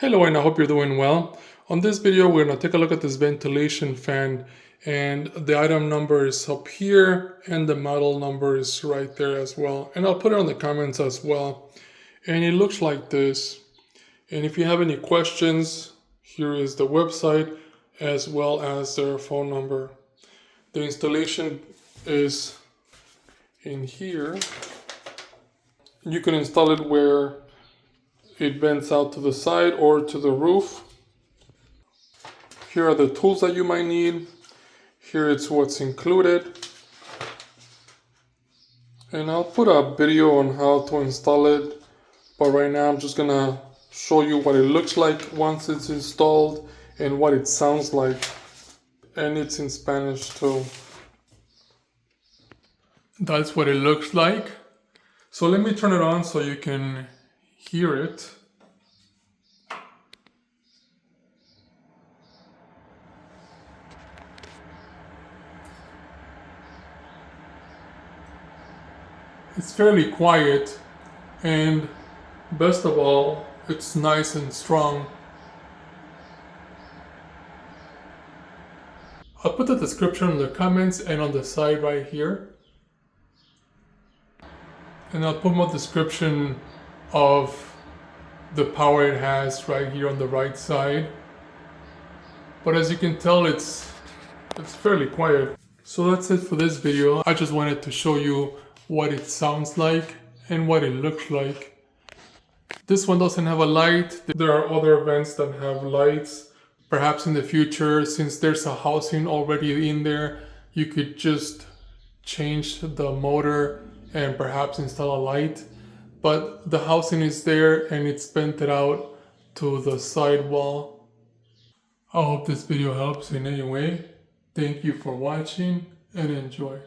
Hello, and I hope you're doing well. On this video, we're going to take a look at this ventilation fan, and the item number is up here and the model number is right there as well. And I'll put it on the comments as well. And it looks like this. And if you have any questions, here is the website as well as their phone number. The installation is in here. You can install it where it vents out to the side or to the roof. Here are the tools that you might need. Here it's what's included. And I'll put a video on how to install it. But right now I'm just gonna show you what it looks like once it's installed and what it sounds like. And it's in Spanish too. That's what it looks like. So let me turn it on so you can hear it. It's fairly quiet, and best of all, it's nice and strong. I'll put the description in the comments and on the side right here. And I'll put more description of the power it has right here on the right side. But as you can tell, it's fairly quiet. So that's it for this video. I just wanted to show you what it sounds like and what it looks like. This one doesn't have a light. There are other vents that have lights. Perhaps in the future, since there's a housing already in there, you could just change the motor and perhaps install a light. But the housing is there and it's vented out to the side wall. I hope this video helps in any way. Thank you for watching and enjoy.